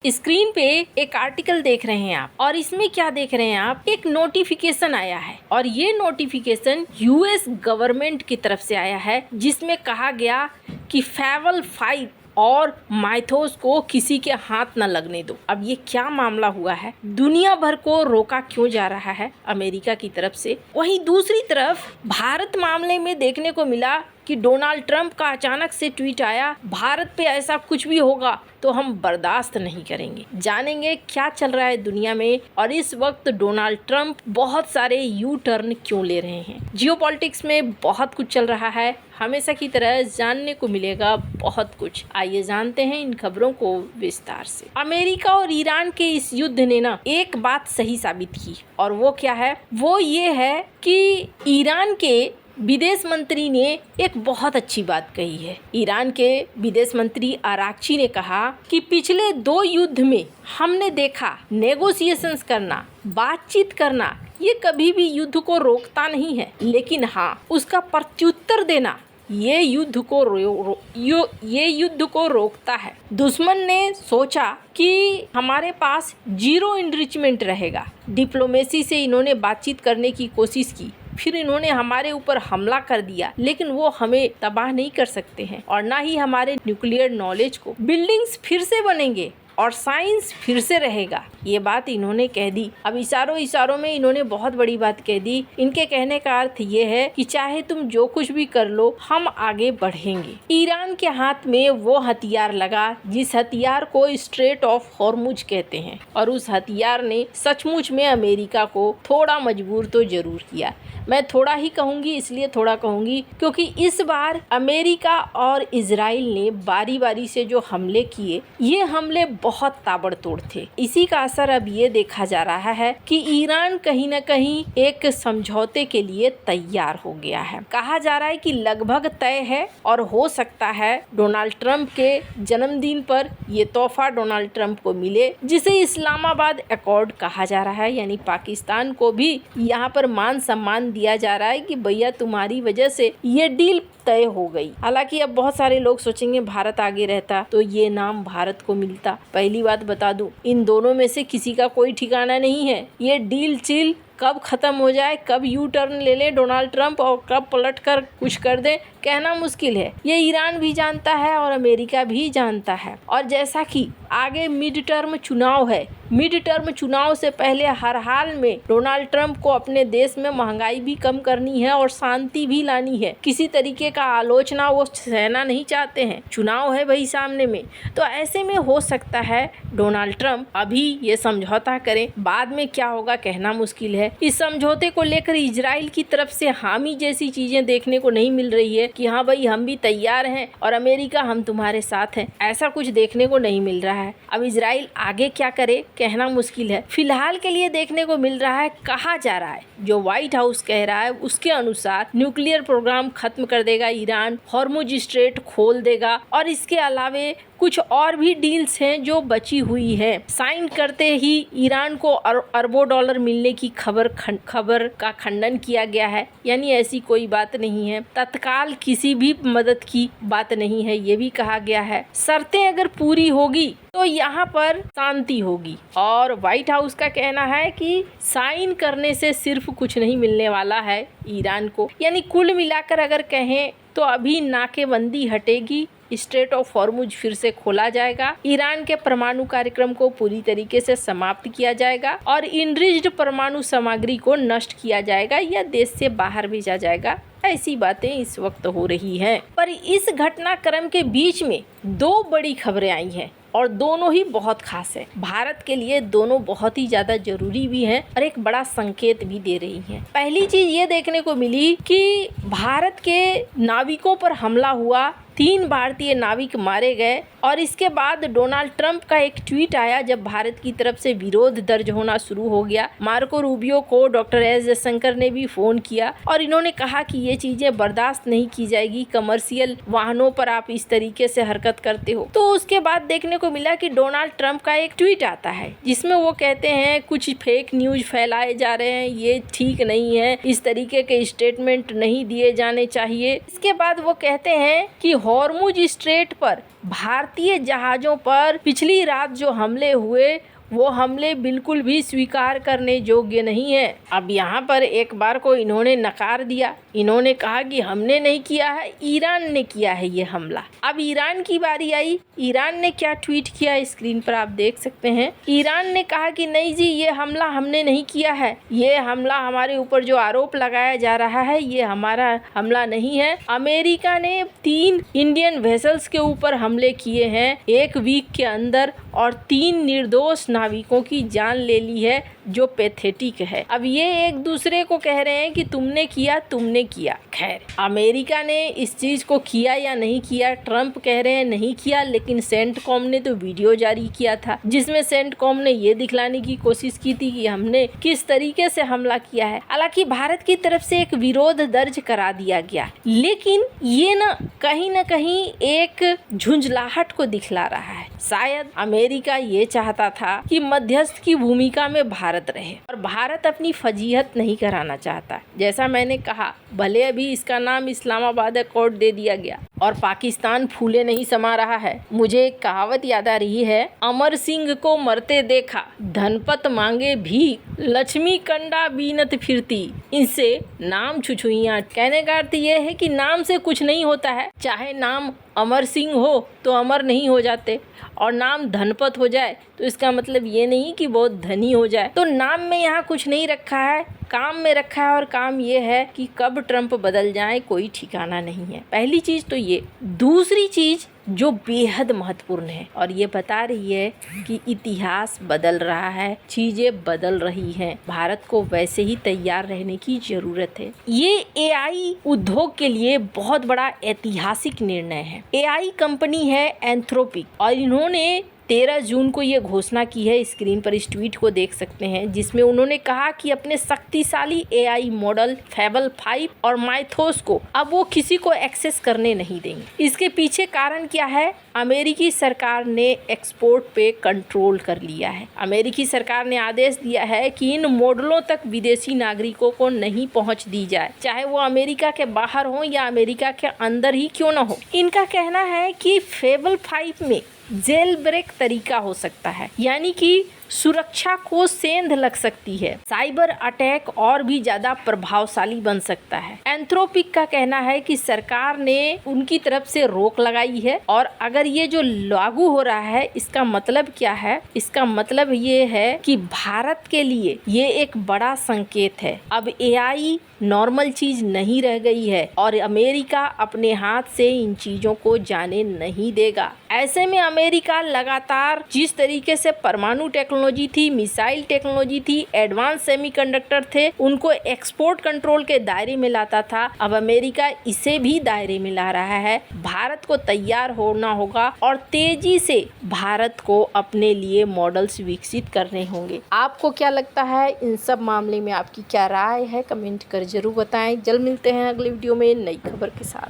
Screen पे एक article देख रहे हैं आप और इसमें क्या देख रहे हैं आप, एक नोटिफिकेशन आया है और ये नोटिफिकेशन यूएस गवर्नमेंट की तरफ से आया है जिसमें कहा गया कि फेबल 5 और माइथोस को किसी के हाथ न लगने दो। अब ये क्या मामला हुआ है, दुनिया भर को रोका क्यों जा रहा है अमेरिका की तरफ से। वहीं दूसरी तरफ भारत मामले में देखने को मिला कि डोनाल्ड ट्रंप का अचानक से ट्वीट आया, भारत पे ऐसा कुछ भी होगा तो हम बर्दाश्त नहीं करेंगे। जानेंगे क्या चल रहा है दुनिया में और इस वक्त डोनाल्ड ट्रंप बहुत सारे यू टर्न क्यों ले रहे हैं। जियोपॉलिटिक्स में बहुत कुछ चल रहा है, हमेशा की तरह जानने को मिलेगा बहुत कुछ। आइए जानते हैं इन खबरों को विस्तार से। अमेरिका और ईरान के इस युद्ध ने ना एक बात सही साबित की और वो क्या है, वो ये है कि ईरान के विदेश मंत्री ने एक बहुत अच्छी बात कही है। ईरान के विदेश मंत्री आरागची ने कहा कि पिछले 2 युद्ध में हमने देखा नेगोशिएशंस करना, बातचीत करना ये कभी भी युद्ध को रोकता नहीं है, लेकिन हाँ उसका प्रत्युत्तर देना ये युद्ध को रोकता है। दुश्मन ने सोचा कि हमारे पास 0 इनरिचमेंट रहेगा, डिप्लोमेसी से इन्होंने बातचीत करने की कोशिश की, फिर इन्होंने हमारे ऊपर हमला कर दिया, लेकिन वो हमें तबाह नहीं कर सकते हैं और ना ही हमारे न्यूक्लियर नॉलेज को। बिल्डिंग्स फिर से बनेंगे और साइंस फिर से रहेगा, ये बात इन्होंने कह दी। अब इशारों में इन्होंने बहुत बड़ी बात कह दी। इनके कहने का अर्थ ये है कि चाहे तुम जो कुछ भी कर लो हम आगे बढ़ेंगे। ईरान के हाथ में वो हथियार लगा जिस हथियार को स्ट्रेट ऑफ हॉर्मुज कहते हैं और उस हथियार ने सचमुच में अमेरिका को थोड़ा मजबूर तो जरूर किया। मैं थोड़ा ही कहूँगी, इसलिए थोड़ा कहूँगी क्योंकि इस बार अमेरिका और इजराइल ने बारी बारी से जो हमले किए, ये हमले बहुत ताबड़तोड़ थे। इसी का असर अब ये देखा जा रहा है कि ईरान कहीं न कहीं एक समझौते के लिए तैयार हो गया है। कहा जा रहा है कि लगभग तय है और हो सकता है डोनाल्ड ट्रंप के जन्मदिन पर ये तोहफा डोनाल्ड ट्रंप को मिले, जिसे इस्लामाबाद अकॉर्ड कहा जा रहा है। यानी पाकिस्तान को भी यहाँ पर मान सम्मान दिया जा रहा है कि भैया तुम्हारी वजह से ये डील तय हो गई। हालांकि अब बहुत सारे लोग सोचेंगे भारत आगे रहता तो ये नाम भारत को मिलता। पहली बात बता दूं, इन दोनों में से किसी का कोई ठिकाना नहीं है। ये डील चिल कब खत्म हो जाए, कब यू टर्न ले ले डोनाल्ड ट्रंप और कब पलट कर कुछ कर दे, कहना मुश्किल है। ये ईरान भी जानता है और अमेरिका भी जानता है। और जैसा कि आगे मिड टर्म चुनाव है, मिड टर्म चुनाव से पहले हर हाल में डोनाल्ड ट्रंप को अपने देश में महंगाई भी कम करनी है और शांति भी लानी है। किसी तरीके का आलोचना वो सहना नहीं चाहते हैं। चुनाव है भाई सामने में, तो ऐसे में हो सकता है डोनाल्ड ट्रंप अभी ये समझौता करें, बाद में क्या होगा कहना मुश्किल है। इस समझौते को लेकर इजराइल की तरफ से हामी जैसी चीजें देखने को नहीं मिल रही है कि हाँ भाई हम भी तैयार हैं और अमेरिका हम तुम्हारे साथ हैं, ऐसा कुछ देखने को नहीं मिल रहा है। अब इजराइल आगे क्या करे कहना मुश्किल है। फिलहाल के लिए देखने को मिल रहा है, कहा जा रहा है, जो व्हाइट हाउस कह रहा है उसके अनुसार न्यूक्लियर प्रोग्राम खत्म कर देगा ईरान, हॉर्मुज स्ट्रेट खोल देगा और इसके अलावे कुछ और भी डील्स हैं जो बची हुई है। साइन करते ही ईरान को अरबों डॉलर मिलने की खबर का खंडन किया गया है। यानी ऐसी कोई बात नहीं है, तत्काल किसी भी मदद की बात नहीं है, ये भी कहा गया है। शर्तें अगर पूरी होगी तो यहाँ पर शांति होगी और व्हाइट हाउस का कहना है कि साइन करने से सिर्फ कुछ नहीं मिलने वाला है ईरान को। यानी कुल मिलाकर अगर कहें तो अभी नाकेबंदी हटेगी, स्ट्रेट ऑफ हॉर्मुज फिर से खोला जाएगा, ईरान के परमाणु कार्यक्रम को पूरी तरीके से समाप्त किया जाएगा और इनरिच्ड परमाणु सामग्री को नष्ट किया जाएगा या देश से बाहर भेजा जाएगा। ऐसी बातें इस वक्त हो रही हैं। पर इस घटनाक्रम के बीच में 2 बड़ी खबरें आई हैं और दोनों ही बहुत खास है। भारत के लिए दोनों बहुत ही ज्यादा जरूरी भी हैं और एक बड़ा संकेत भी दे रही हैं। पहली चीज ये देखने को मिली कि भारत के नाविकों पर हमला हुआ, 3 भारतीय नाविक मारे गए और इसके बाद डोनाल्ड ट्रंप का एक ट्वीट आया जब भारत की तरफ से विरोध दर्ज होना शुरू हो गया। मार्को रूबियो को डॉक्टर एस जयशंकर ने भी फोन किया और इन्होंने कहा कि ये चीजें बर्दाश्त नहीं की जाएगी, कमर्शियल वाहनों पर आप इस तरीके से हरकत करते हो। तो उसके बाद देखने को मिला कि डोनाल्ड ट्रंप का एक ट्वीट आता है जिसमें वो कहते हैं कुछ फेक न्यूज फैलाए जा रहे हैं, ये ठीक नहीं है, इस तरीके के स्टेटमेंट नहीं दिए जाने चाहिए। इसके बाद वो कहते हैं कि हॉर्मुज स्ट्रेट पर भारतीय जहाज़ों पर पिछली रात जो हमले हुए वो हमले बिल्कुल भी स्वीकार करने योग्य नहीं है। अब यहाँ पर एक बार को इन्होंने नकार दिया, इन्होंने कहा कि हमने नहीं किया है, ईरान ने किया है ये हमला। अब ईरान की बारी आई, ईरान ने क्या ट्वीट किया स्क्रीन पर आप देख सकते हैं। ईरान ने कहा कि नहीं जी, ये हमला हमने नहीं किया है, ये हमला हमारे ऊपर जो आरोप लगाया जा रहा है ये हमारा हमला नहीं है। अमेरिका ने 3 इंडियन वेसल्स के ऊपर हमले किए हैं 1 वीक के अंदर और 3 निर्दोष नाविकों की जान ले ली है, जो पैथेटिक है। अब ये एक दूसरे को कह रहे हैं कि तुमने किया। खैर, अमेरिका ने इस चीज़ को किया या नहीं किया, ट्रंप कह रहे हैं नहीं किया, लेकिन सेंटकॉम ने तो वीडियो जारी किया था जिसमें सेंटकॉम ने ये दिखलाने की कोशिश की थी कि हमने किस तरीके से हमला किया है। हालांकि भारत की तरफ से एक विरोध दर्ज करा दिया गया, लेकिन ये न कहीं एक झुंझलाहट को दिखला रहा है। शायद अमेरिका ये चाहता था कि मध्यस्थ की भूमिका में भारत रहे और भारत अपनी फजीहत नहीं कराना चाहता। जैसा मैंने कहा, भले अभी इसका नाम इस्लामाबाद अकॉर्ड दे दिया गया और पाकिस्तान फूले नहीं समा रहा है। मुझे एक कहावत याद आ रही है, अमर सिंह को मरते देखा, धनपत मांगे भी, लक्ष्मी कंडा बीनत फिरती, इनसे नाम छुछुइयाँ। कहने का अर्थ ये है कि नाम से कुछ नहीं होता है, चाहे नाम अमर सिंह हो तो अमर नहीं हो जाते, और नाम धनपत हो जाए तो इसका मतलब ये नहीं कि बहुत धनी हो जाए। तो नाम में यहाँ कुछ नहीं रखा है, काम में रखा है, और काम ये है कि कब ट्रंप बदल जाए कोई ठिकाना नहीं है। पहली चीज़ तो ये। दूसरी चीज़ जो बेहद महत्वपूर्ण है और ये बता रही है कि इतिहास बदल रहा है, चीज़ें बदल रही हैं, भारत को वैसे ही तैयार रहने की ज़रूरत है। ये एआई उद्योग के लिए बहुत बड़ा ऐतिहासिक निर्णय है। एआई कंपनी है एंथ्रोपिक और इन्होंने 13 जून को ये घोषणा की है। स्क्रीन पर इस ट्वीट को देख सकते हैं जिसमें उन्होंने कहा कि अपने शक्तिशाली एआई मॉडल फेबल 5 और माइथोस को अब वो किसी को एक्सेस करने नहीं देंगे। इसके पीछे कारण क्या है? अमेरिकी सरकार ने एक्सपोर्ट पे कंट्रोल कर लिया है। अमेरिकी सरकार ने आदेश दिया है कि इन मॉडलों तक विदेशी नागरिकों को नहीं पहुंच दी जाए, चाहे वो अमेरिका के बाहर हो या अमेरिका के अंदर ही क्यों ना हो। इनका कहना है कि फेबल 5 में जेल ब्रेक तरीका हो सकता है, यानी कि सुरक्षा को सेंध लग सकती है, साइबर अटैक और भी ज्यादा प्रभावशाली बन सकता है। एंथ्रोपिक का कहना है कि सरकार ने उनकी तरफ से रोक लगाई है और अगर ये जो लागू हो रहा है इसका मतलब क्या है? इसका मतलब ये है कि भारत के लिए ये एक बड़ा संकेत है। अब एआई नॉर्मल चीज नहीं रह गई है और अमेरिका अपने हाथ से इन चीजों को जाने नहीं देगा। ऐसे में अमेरिका लगातार जिस तरीके से परमाणु टेक्नोलॉजी थी, मिसाइल टेक्नोलॉजी थी, एडवांस सेमीकंडक्टर थे, उनको एक्सपोर्ट कंट्रोल के दायरे में लाता था, अब अमेरिका इसे भी दायरे में ला रहा है। भारत को तैयार होना होगा और तेजी से भारत को अपने लिए मॉडल्स विकसित करने होंगे। आपको क्या लगता है? इन सब मामले में आपकी क्या राय है? कमेंट कर जरूर बताएं। जल्द मिलते हैं अगले वीडियो में नई खबर के साथ।